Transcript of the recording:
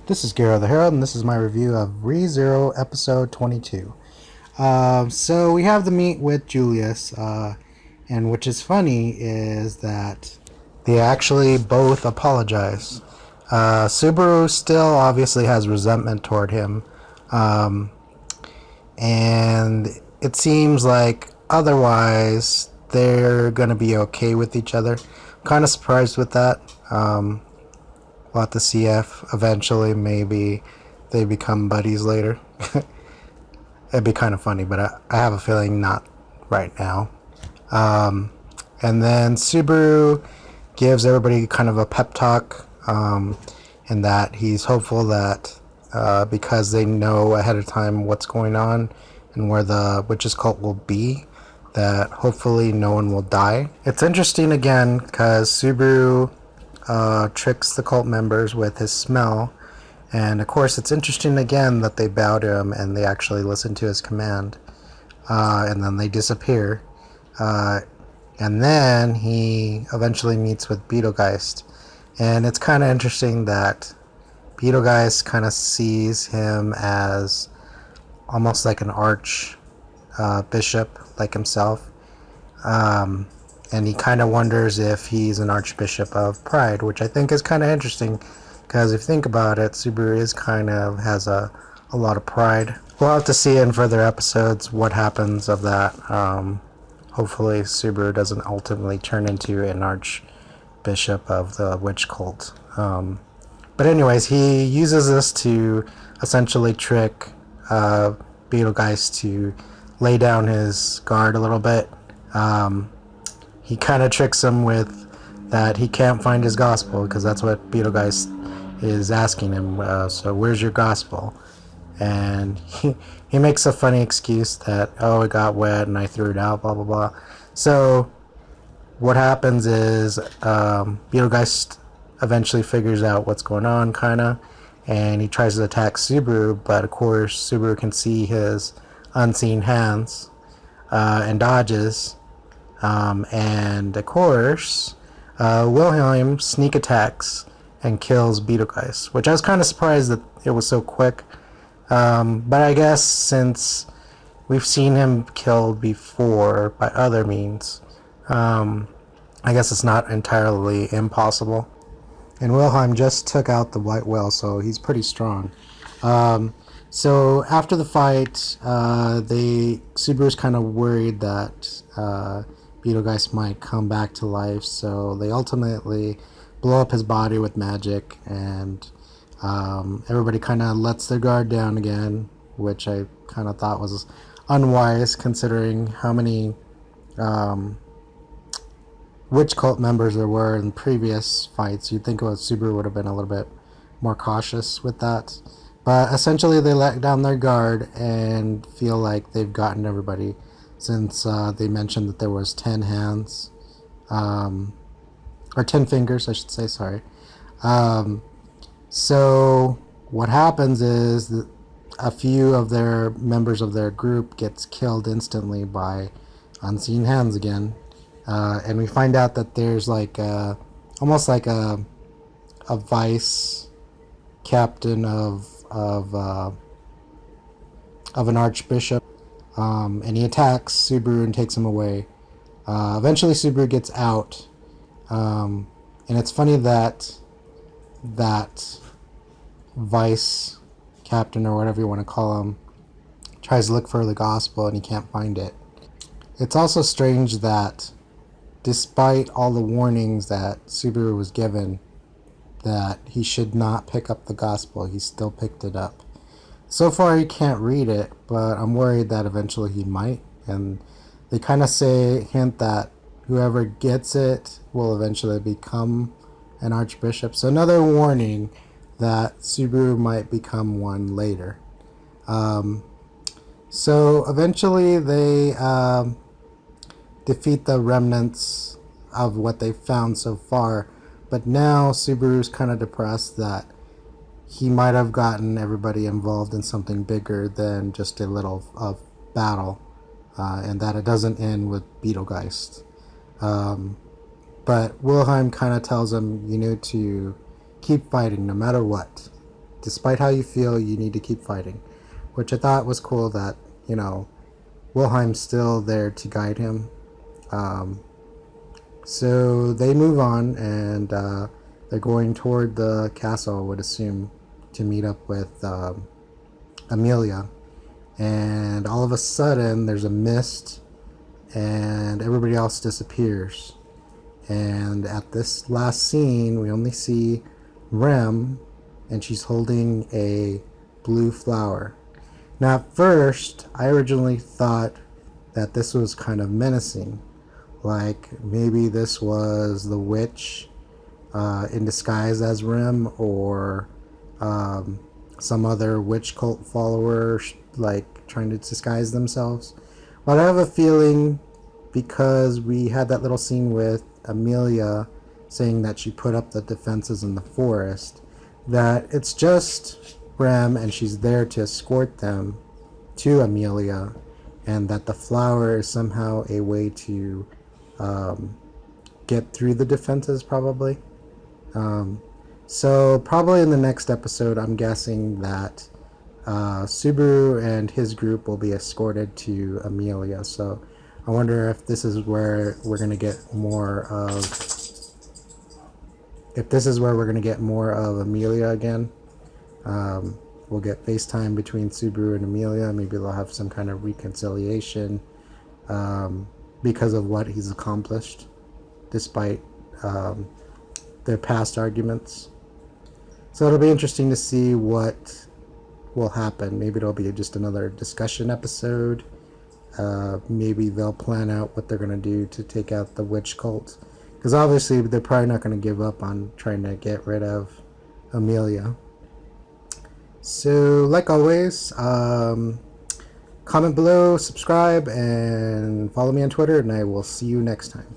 This is GeroTheHero, and this is my review of ReZero episode 22. So we have the meet with Julius, and which is funny is that they actually both apologize. Subaru still obviously has resentment toward him, um, and it seems like otherwise they're gonna be okay with each other. Kind of surprised with that. We'll have to see if eventually maybe they become buddies later. It'd be kind of funny, but I have a feeling not right now. Um, and then Subaru gives everybody kind of a pep talk, in that he's hopeful that because they know ahead of time what's going on and where the witches cult will be, that hopefully no one will die. It's interesting again because Subaru tricks the cult members with his smell. And of course, it's interesting again that they bow to him and they actually listen to his command. And then they disappear. Uh, and then he eventually meets with Beetlegeist. And it's kind of interesting that Beetlegeist kind of sees him as almost like an arch bishop, like himself. Um, and he kind of wonders if he's an archbishop of pride, which I think is kind of interesting because if you think about it, Subaru is kind of has a lot of pride. We'll have to see in further episodes what happens of that. Hopefully Subaru doesn't ultimately turn into an archbishop of the witch cult. But anyways, he uses this to essentially trick Beetlegeist to lay down his guard a little bit. He kind of tricks him with that he can't find his gospel because that's what Beetlegeist is asking him. So where's your gospel? And he makes a funny excuse that, oh, it got wet and I threw it out, blah, blah, blah. So what happens is Beetlegeist eventually figures out what's going on, kind of, and he tries to attack Subaru, but of course Subaru can see his unseen hands and dodges. And of course, Wilhelm sneak attacks and kills Beetlegeist, which I was kind of surprised that it was so quick. But I guess since we've seen him killed before by other means, I guess it's not entirely impossible. And Wilhelm just took out the white whale, so he's pretty strong. So after the fight, Subaru's kind of worried that Beetlegeist might come back to life, so they ultimately blow up his body with magic, and everybody kind of lets their guard down again, which I kind of thought was unwise considering how many witch cult members there were in previous fights. You'd think Subaru would have been a little bit more cautious with that. But essentially they let down their guard and feel like they've gotten everybody, since they mentioned that there was 10 hands, or 10 fingers, I should say, sorry. So what happens is that a few of their members of their group gets killed instantly by unseen hands again. And we find out that there's like almost like a vice captain of an archbishop, and he attacks Subaru and takes him away. Eventually, Subaru gets out, and it's funny that vice captain, or whatever you want to call him, tries to look for the gospel and he can't find it. It's also strange that despite all the warnings that Subaru was given that he should not pick up the gospel, he still picked it up. So far he can't read it, but I'm worried that eventually he might. And they kind of hint that whoever gets it will eventually become an archbishop. So another warning that Subaru might become one later. So eventually they defeat the remnants of what they've found so far, but now Subaru's kind of depressed that he might have gotten everybody involved in something bigger than just a little battle, and that it doesn't end with Beetlegeist. But Wilhelm kind of tells him, you need to keep fighting no matter what. despite how you feel, you need to keep fighting, which I thought was cool that, you know, Wilhelm's still there to guide him. Um, so they move on, and they're going toward the castle, I would assume, to meet up with Amelia. And all of a sudden, there's a mist, and everybody else disappears. And at this last scene, we only see Rem, and she's holding a blue flower. Now, at first, I originally thought that this was kind of menacing. Like, maybe this was the witch in disguise as Rem, or some other witch cult follower, like, trying to disguise themselves. But I have a feeling, because we had that little scene with Amelia saying that she put up the defenses in the forest, that it's just Rem and she's there to escort them to Amelia, and that the flower is somehow a way to get through the defenses, probably. So probably in the next episode, I'm guessing that Subaru and his group will be escorted to Amelia. So I wonder if this is where we're going to get more of... If this is where we're going to get more of Amelia again. We'll get FaceTime between Subaru and Amelia. Maybe they'll have some kind of reconciliation because of what he's accomplished, despite their past arguments. So it'll be interesting to see what will happen. Maybe it'll be just another discussion episode. Maybe they'll plan out what they're going to do to take out the witch cult. Because obviously they're probably not going to give up on trying to get rid of Amelia. So, like always, comment below, subscribe, and follow me on Twitter, and I will see you next time.